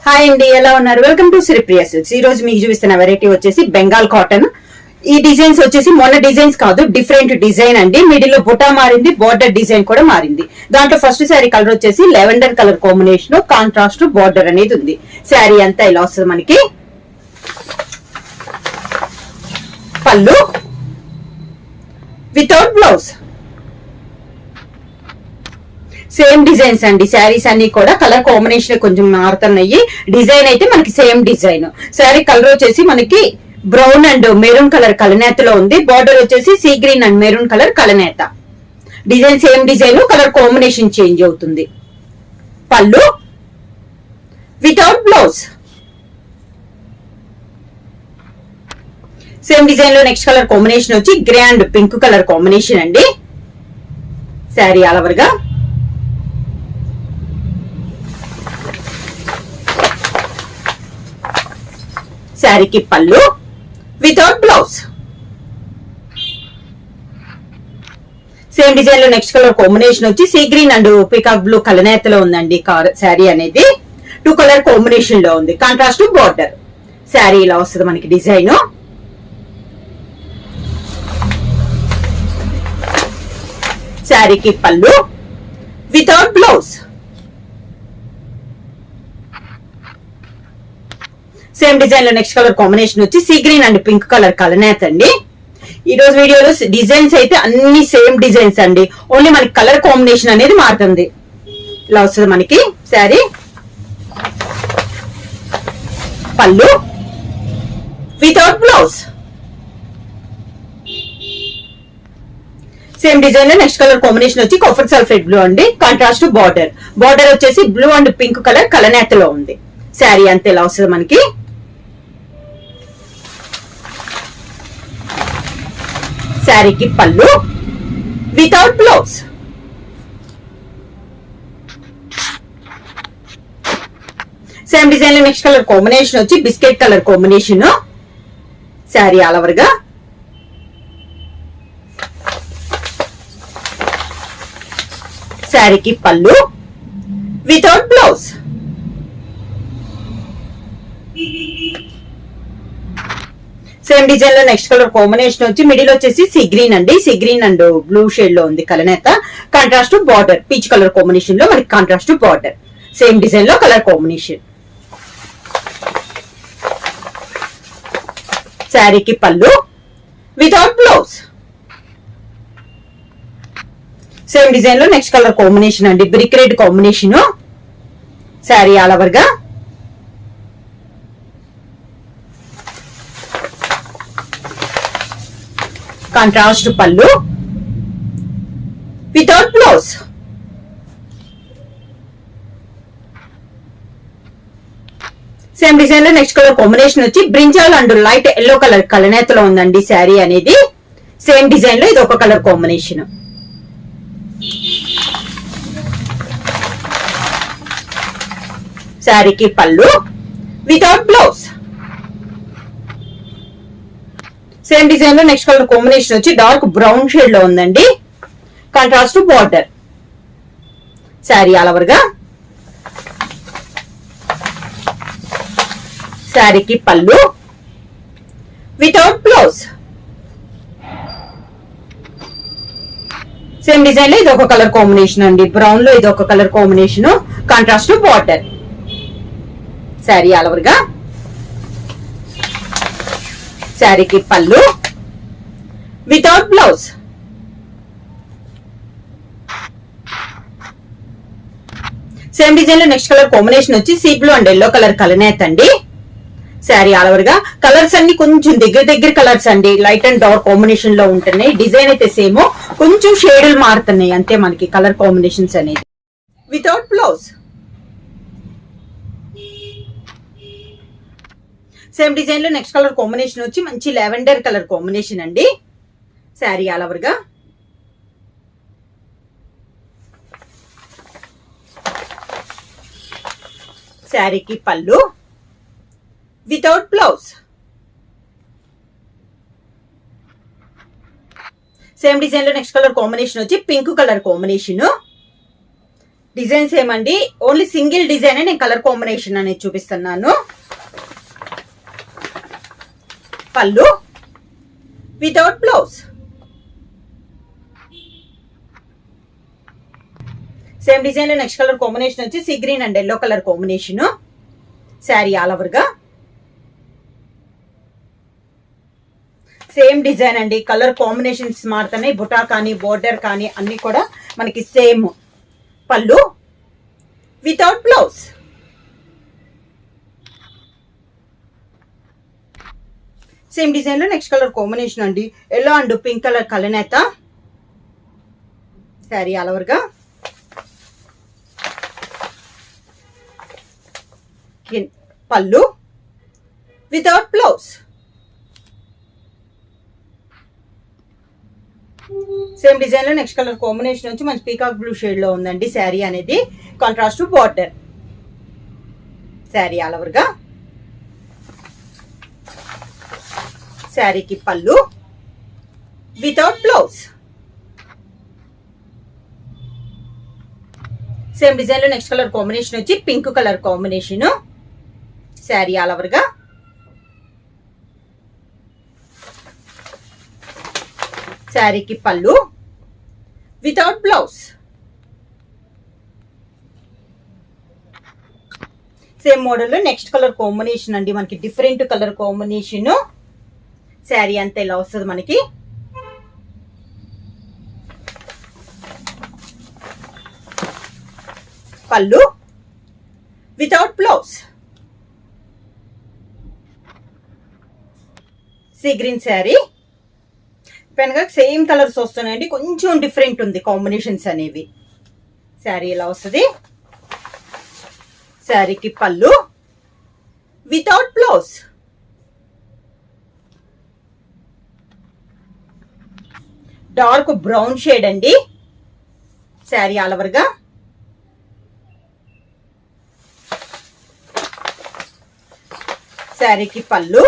Hi అండి, ఎలా ఉన్నారు? Welcome to Sripriya silks. ఈ రోజు మీకు చూపిస్తున్న వెరైటీ వచ్చేసి బెంగాల్ కాటన్. ఈ డిజైన్స్ వచ్చేసి మొన్న డిజైన్స్ కాదు, డిఫరెంట్ డిజైన్ అండి. మిడిల్ లో బుటా మారింది, బోర్డర్ డిజైన్ కూడా మారింది. దాంట్లో ఫస్ట్ శారీ కలర్ వచ్చేసి lavender colour combination, contrast border అనేది ఉంది. శారీ అంతా ఇలా వస్తుంది మనకి. Pallu without blouse, same designs అండి. శారీస్ అన్ని కూడా కలర్ కాంబినేషన్ కొంచెం మారుతున్నాయి. డిజైన్ అయితే మనకి సేమ్ డిజైన్. శారీ కలర్ వచ్చేసి మనకి బ్రౌన్ అండ్ మెరూన్ కలర్ కలనేతలో ఉంది. బార్డర్ వచ్చేసి sea green and maroon colour కలనేత. Design same design, colour combination change అవుతుంది. Pallu without blouse, same design లో నెక్స్ట్ కలర్ కాంబినేషన్ వచ్చి grey and pink colour combination అండి. శారీ ఆల్ ఓవర్ గా శారీకి pallu without blouse, same design లో నెక్స్ట్ కలర్ కాంబినేషన్ వచ్చి sea green and peacock blue కలనేతలో ఉందండి. శారీ అనేది 2 కలర్ కాంబినేషన్ లో ఉంది. Contrast border. శారీ ఇలా వస్తుంది మనకి డిజైన్. శారీకి pallu without blouse, same design లో నెక్స్ట్ కలర్ కాంబినేషన్ వచ్చి sea green and pink colour కలనేత అండి. ఈ రోజు వీడియోలో డిజైన్స్ అయితే అన్ని సేమ్ డిజైన్స్ అండి. ఓన్లీ మనకి కలర్ కాంబినేషన్ అనేది మారుతుంది. ఇలా వస్తుంది మనకి sari. Pallu without blouse, same design లో నెక్స్ట్ కలర్ కాంబినేషన్ వచ్చి కాఫర్ సల్ఫేట్ బ్లూ అండి. Contrast border. బార్డర్ వచ్చేసి బ్లూ అండ్ పింక్ కలర్ కలనేతలో ఉంది. శారీ అంతే ఇలా వస్తుంది మనకి. శారీకి pallu without blouse, same design లో నెక్స్ట్ కలర్ కాంబినేషన్ వచ్చి biscuit colour combination. Sari all over గా శారీకి pallu without blouse, same design లో నెక్స్ట్ కలర్ కాంబినేషన్ వచ్చి మిడిల్ వచ్చేసి సీ గ్రీన్ అండి. Sea green and blue shade లో ఉంది కలనేత. Contrast border, peach colour combination లో మనకి కాంట్రాస్ట్ బార్డర్. సేమ్ డిజైన్ లో కలర్ కాంబినేషన్. శారీకి pallu without blouse, same design లో నెక్స్ట్ కలర్ కాంబినేషన్ అండి. Brick red combination. Sari all over గా contrast pallu without blouse, same design లో నెక్స్ట్ కలర్ కాంబినేషన్ వచ్చి brinjal and light yellow colour కలనేతలో ఉందండి. శారీ అనేది సేమ్ డిజైన్ లో ఇది ఒక కలర్ కాంబినేషన్. శారీకి pallu without blouse, same design లో నెక్స్ట్ కలర్ కాంబినేషన్ వచ్చి డార్క్ బ్రౌన్ షేడ్ లో ఉందండి. Contrast border. Sari all over గా శారీకి pallu without blouse, same design లో ఇది ఒక కలర్ కాంబినేషన్ అండి. బ్రౌన్ లో ఇది ఒక colour combination. Contrast border. Sari all over గా శారీకి pallu without blouse, same design లో నెక్స్ట్ కలర్ కాంబినేషన్ వచ్చి sea blue and yellow colour కలనేత అండి. శారీ ఆల్ ఓవర్ గా కలర్స్ అన్ని కొంచెం దగ్గర కలర్స్ అండి. లైట్ అండ్ డార్క్ కాంబినేషన్ లో ఉంటున్నాయి. డిజైన్ అయితే సేమ్, కొంచెం షేడులు మారుతున్నాయి అంతే మనకి కలర్ కాంబినేషన్స్ అనేది. వితౌట్ బ్లౌజ్, సేమ్ డిజైన్ లో నెక్స్ట్ కలర్ కాంబినేషన్ వచ్చి మంచి లెవెండర్ కలర్ కాంబినేషన్ అండి. శారీ ఆల్ ఓవర్ గా శారీకి pallu without blouse, same design లో నెక్స్ట్ కలర్ కాంబినేషన్ వచ్చి పింక్ కలర్ కాంబినేషన్. డిజైన్స్ ఏమండి ఓన్లీ సింగిల్ డిజైన్ నేను కలర్ కాంబినేషన్ అనేది చూపిస్తున్నాను. పళ్ళు వితౌట్ బ్లౌజ్. సేమ్ డిజైన్ లో నెక్స్ట్ కలర్ కాంబినేషన్ వచ్చి sea green and yellow colour combination. Sari all over గా సేమ్ డిజైన్ అండి. కలర్ కాంబినేషన్స్ మారుతున్నాయి. బుటా కానీ బోర్డర్ కానీ అన్ని కూడా మనకి same. Pallu without blouse. Same design లో నెక్స్ట్ కలర్ కాంబినేషన్ అండి. ఎల్లో అండ్ పింక్ కలర్ కలనేత. శారీ ఆల్ ఓవర్ గా pallu without blouse. Same design లో నెక్స్ట్ కలర్ కాంబినేషన్ వచ్చి మంచి పీకాక్ బ్లూ షేడ్ లో ఉందండి. శారీ అనేది contrast border. Sari all over గా శారీకి pallu without blouse. Same design లో నెక్స్ట్ కలర్ కాంబినేషన్ వచ్చి pink colour combination. Sari all over గా శారీకి pallu without blouse. Same model లో నెక్స్ట్ కలర్ కాంబినేషన్ అండి. మనకి డిఫరెంట్ కలర్ కాంబినేషన్. శారీ అంతా ఇలా వస్తుంది మనకి. Pallu without blouse. Sea green sari పెనగా సేమ్ కలర్స్ వస్తున్నాయండి. కొంచెం డిఫరెంట్ ఉంది కాంబినేషన్స్ అనేవి. శారీ ఇలా వస్తుంది. శారీకి pallu without blouse. Dark brown shade అండి. శారీ ఆల్ ఓవర్ గా శారీకి pallu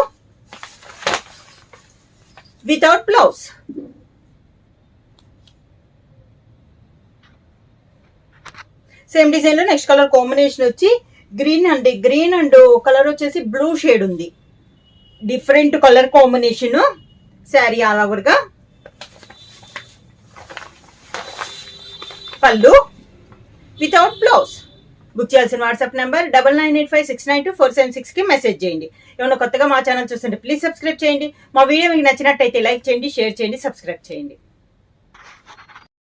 without blouse. Same design లో నెక్స్ట్ కలర్ కాంబినేషన్ వచ్చి గ్రీన్ అండ్ కలర్ వచ్చేసి బ్లూ షేడ్ ఉంది. Different colour combination. Sari all over గా పళ్ళు వితౌట్ బ్లౌజ్. బుక్ చేయాల్సిన వాట్సాప్ నెంబర్ 9985692476 కి మెసేజ్ చేయండి. ఏమైనా కొత్తగా మా ఛానల్ చూస్తుంటే ప్లీజ్ సబ్స్క్రైబ్ చేయండి. మా వీడియో మీకు నచ్చినట్టయితే లైక్ చేయండి, షేర్ చేయండి, సబ్స్క్రైబ్ చేయండి.